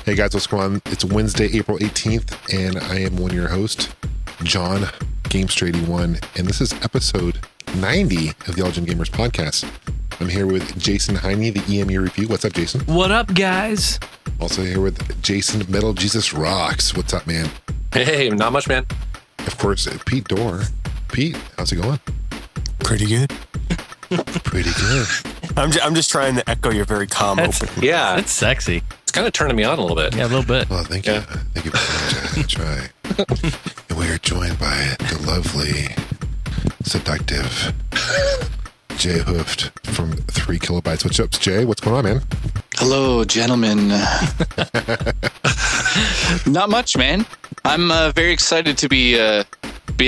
Hey guys, what's going on? It's Wednesday, April 18th, and I am one of your hosts, John, Gamester81, and this is episode 90 of the All Gen Gamers podcast. I'm here with Jason Heine, the EMU Review. What's up, Jason? What up, guys? Also here with Jason, Metal Jesus Rocks. What's up, man? Hey, not much, man. Of course, Pete Dorr. Pete, how's it going? Pretty good. Pretty good. I'm just trying to echo your very calm opening. Yeah, That's sexy. it's kind of turning me on a little bit. Yeah, a little bit. Well, thank you. Thank you very much. I try. And we are joined by the lovely, seductive Jay Hooft from 3 Kilobytes. What's up, Jay? What's going on, man? Hello, gentlemen. Not much, man. I'm very excited to be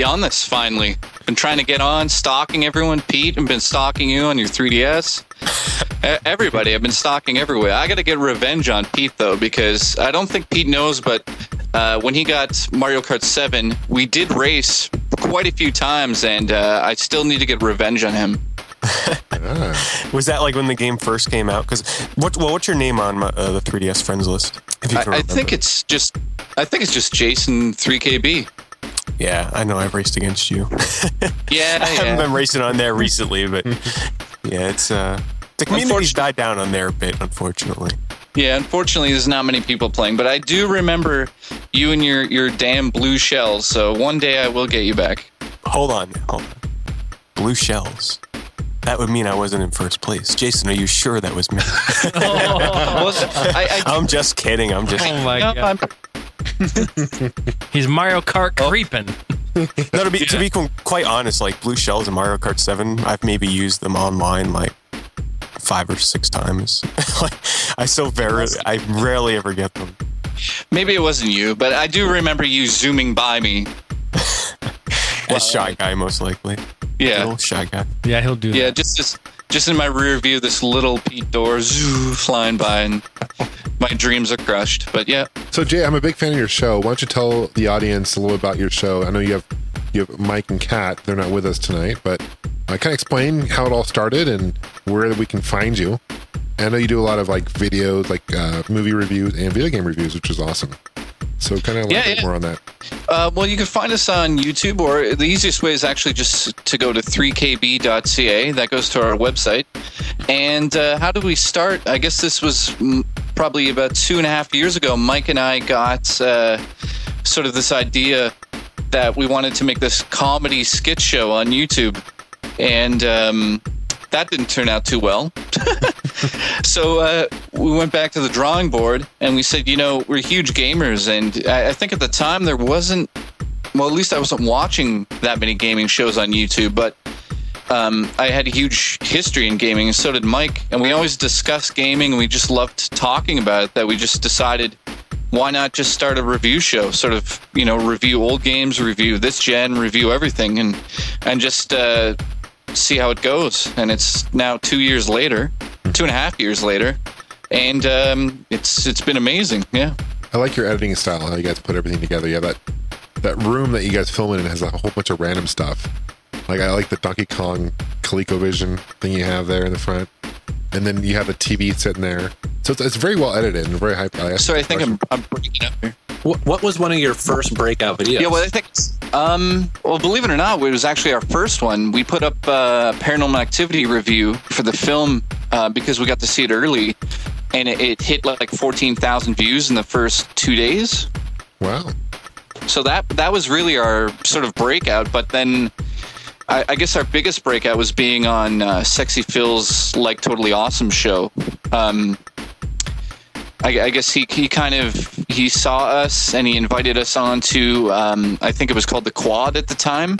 on this finally. Been trying to get on, stalking everyone. Pete, I've been stalking you on your 3DS. Everybody, I've been stalking everywhere. I got to get revenge on Pete, though, because I don't think Pete knows, but when he got Mario Kart 7, we did race quite a few times, and I still need to get revenge on him. Was that like when the game first came out? Because what's your name on the 3DS friends list? If you can I think it's just Jason 3KB. Yeah, I know I've raced against you. Yeah, I haven't been racing on there recently, but yeah, it's the community's died down on there a bit, unfortunately. Yeah, unfortunately, there's not many people playing, but I do remember you and your damn blue shells. So one day I will get you back. Hold on. Blue shells. That would mean I wasn't in first place. Jason, are you sure that was me? I'm just kidding. Oh my god. He's Mario Kart creeping. No, to be quite honest, like blue shells in Mario Kart 7, I've maybe used them online like 5 or 6 times. I rarely ever get them. Maybe it wasn't you, but I do remember you zooming by me. A shy guy, most likely. Yeah. Little shy guy. Yeah, he'll do that. Yeah, just in my rear view, this little Pete Dorr flying by, and my dreams are crushed. But yeah. So, Jay, I'm a big fan of your show. Why don't you tell the audience a little about your show? I know you have Mike and Kat. They're not with us tonight, but kind of explain how it all started and where we can find you. And I know you do a lot of like videos, like movie reviews and video game reviews, which is awesome. So kind of elaborate more on that. Well, you can find us on YouTube, or the easiest way is actually just to go to 3kb.ca. That goes to our website. And how did we start? I guess this was probably about 2.5 years ago. Mike and I got sort of this idea that we wanted to make this comedy skit show on YouTube. And that didn't turn out too well. So we went back to the drawing board and we said, we're huge gamers. And I think at the time there wasn't, well, at least I wasn't watching that many gaming shows on YouTube, but I had a huge history in gaming, and so did Mike. And we always discussed gaming, and we just loved talking about it, that we just decided, why not just start a review show, sort of, review old games, review this gen, review everything, and just see how it goes. And it's now 2 years later, 2.5 years later, and it's been amazing. Yeah, I like your editing style, how you guys put everything together. You have that room that you guys film in has a whole bunch of random stuff. Like I like the Donkey Kong ColecoVision thing you have there in the front, and then you have the TV sitting there. So it's very well edited and very high. Sorry, I think I'm breaking up here. What was one of your first breakout videos? Yeah, well, I think, well, believe it or not, it was actually our first one. We put up a Paranormal Activity review for the film because we got to see it early, and it hit like 14,000 views in the first 2 days. Wow. So that was really our sort of breakout, but then I guess our biggest breakout was being on Sexy Phil's Like Totally Awesome show. I guess he saw us and he invited us on to, I think it was called The Quad at the time.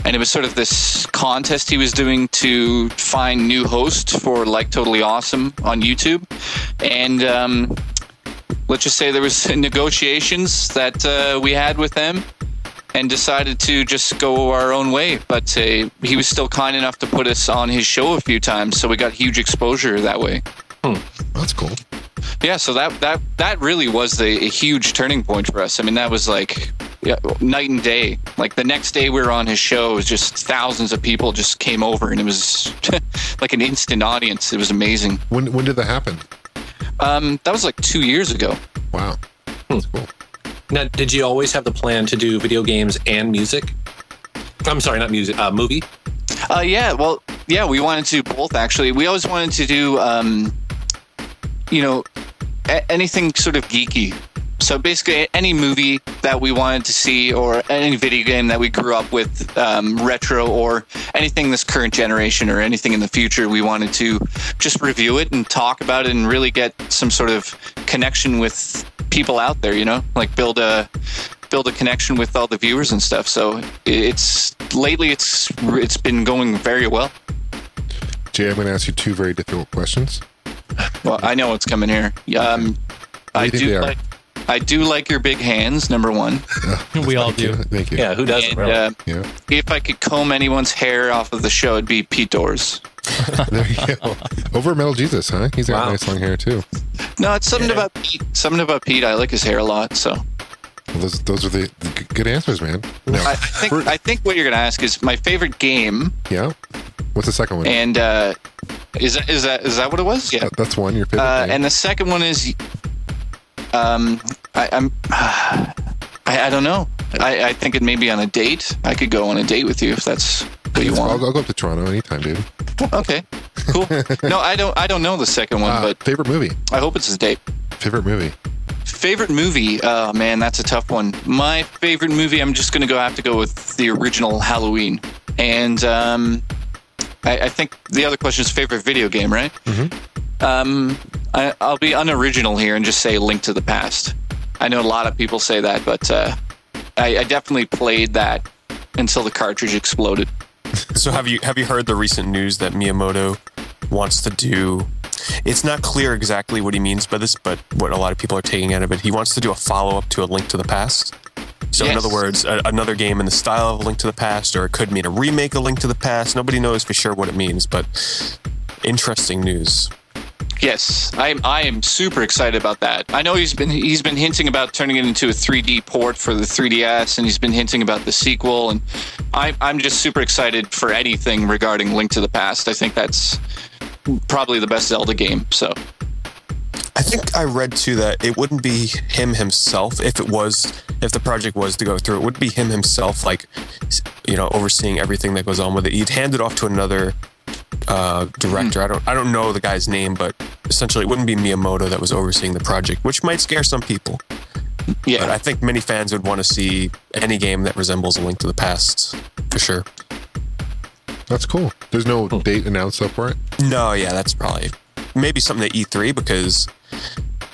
And it was sort of this contest he was doing to find new hosts for Like Totally Awesome on YouTube. And let's just say there was negotiations that we had with them, and decided to just go our own way. But he was still kind enough to put us on his show a few times, so we got huge exposure that way. That's cool. Yeah, so that really was a huge turning point for us. I mean, that was like night and day. Like the next day we were on his show, it was just thousands of people just came over, and it was like an instant audience. It was amazing. When did that happen? That was like 2 years ago. Wow. That's cool. Now, did you always have the plan to do video games and music? I'm sorry, not music, movie? Yeah, well, yeah, we wanted to do both, actually. We always wanted to do, anything sort of geeky. So basically, any movie that we wanted to see or any video game that we grew up with, retro or anything this current generation or anything in the future, we wanted to just review it and talk about it and really get some sort of connection with people out there, like build a connection with all the viewers and stuff. So it's been going very well. Jay, I'm going to ask you two very difficult questions. Well, I know what's coming here. I do like your big hands, number one. We all do. Thank you. Yeah, who doesn't? And, Really? if I could comb anyone's hair off of the show, it'd be Pete Dors. There you go. Over Metal Jesus, huh? He's got nice long hair too. No, it's something about Pete. Something about Pete. I like his hair a lot. So Well, those are the good answers, man. No. I think what you're gonna ask is my favorite game. Yeah. What's the second one? And is that what it was? Yeah. That's one. Your favorite game. And the second one is I don't know. I think it may be on a date. I could go on a date with you if that's what you want. I'll go up to Toronto anytime, dude. Okay, cool. No, I don't know the second one, but favorite movie. I hope it's a date. Favorite movie. Favorite movie? Oh man, that's a tough one. My favorite movie, I'm just gonna have to go with the original Halloween. And I think the other question is favorite video game, right? Mm-hmm. I'll be unoriginal here and just say Link to the Past. I know a lot of people say that, but I definitely played that until the cartridge exploded. So have you heard the recent news that Miyamoto wants to do? It's not clear exactly what he means by this, but what a lot of people are taking out of it, he wants to do a follow-up to A Link to the Past. So yes. In other words, another game in the style of A Link to the Past, or it could mean a remake of A Link to the Past. Nobody knows for sure what it means, but interesting news. Yes, I am super excited about that. I know he's been hinting about turning it into a 3D port for the 3DS, and he's been hinting about the sequel, and I'm just super excited for anything regarding Link to the Past. I think that's probably the best Zelda game. So I think I read too that it wouldn't be him himself if the project was to go through. It would be him himself, overseeing everything that goes on with it. He'd hand it off to another director. I don't know the guy's name, but essentially it wouldn't be Miyamoto that was overseeing the project, which might scare some people. Yeah, but I think many fans would want to see any game that resembles A Link to the Past for sure. That's cool. There's no date announced up for it? No, yeah, that's probably maybe something at E3 because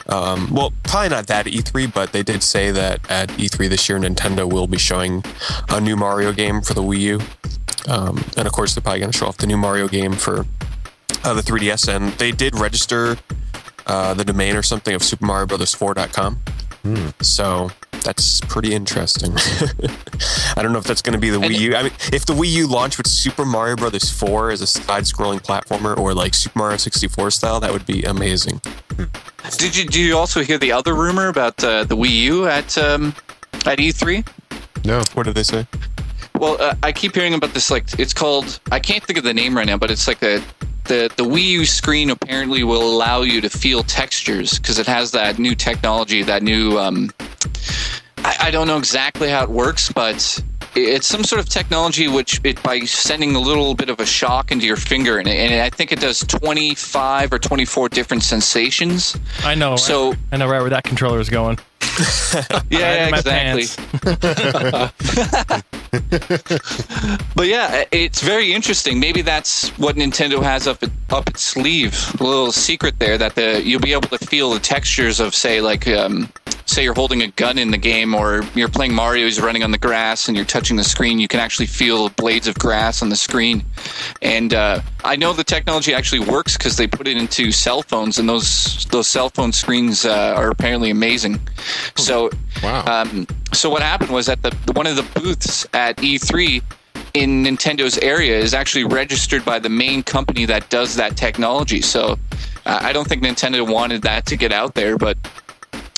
probably not that at E3, but they did say that at E3 this year Nintendo will be showing a new Mario game for the Wii U. And of course, they're probably going to show off the new Mario game for the 3DS. And they did register the domain or something of SuperMarioBrothers4.com. So that's pretty interesting. I don't know if that's going to be the Wii U. I mean, if the Wii U launched with Super Mario Brothers 4 as a side-scrolling platformer or like Super Mario 64 style, that would be amazing. Did you also hear the other rumor about the Wii U at E3? No. What did they say? Well, I keep hearing about this. Like, it's called. I can't think of the name right now, but it's like the Wii U screen apparently will allow you to feel textures because it has that new technology, that new. I don't know exactly how it works, but it's some sort of technology by sending a little bit of a shock into your finger, and I think it does 25 or 24 different sensations. I know. So I know right where that controller is going. Yeah, exactly. But yeah, it's very interesting. Maybe that's what Nintendo has up its sleeve. A little secret there that you'll be able to feel the textures of, say, like, say you're holding a gun in the game, or you're playing Mario, he's running on the grass, and you're touching the screen. You can actually feel blades of grass on the screen. And I know the technology actually works because they put it into cell phones, and those cell phone screens are apparently amazing. So, wow. So what happened was that one of the booths at E3 in Nintendo's area is actually registered by the main company that does that technology. So I don't think Nintendo wanted that to get out there, but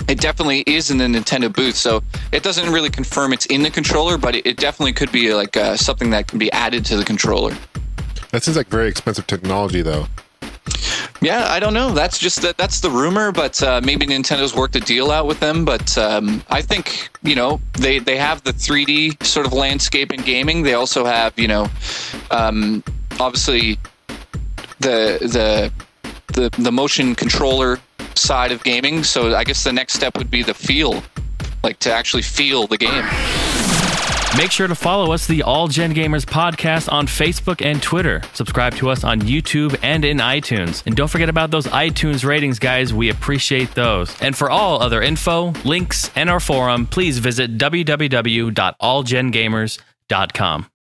it definitely is in the Nintendo booth. So it doesn't really confirm it's in the controller, but it definitely could be like something that can be added to the controller. That seems like very expensive technology, though. Yeah, I don't know. That's just that's the rumor, but maybe Nintendo's worked a deal out with them. But I think, you know, they have the 3D sort of landscape in gaming. They also have, you know, obviously the motion controller side of gaming. So I guess the next step would be the feel, like to actually feel the game. Make sure to follow us, the All Gen Gamers podcast, on Facebook and Twitter. Subscribe to us on YouTube and in iTunes. And don't forget about those iTunes ratings, guys. We appreciate those. And for all other info, links, and our forum, please visit www.allgengamers.com.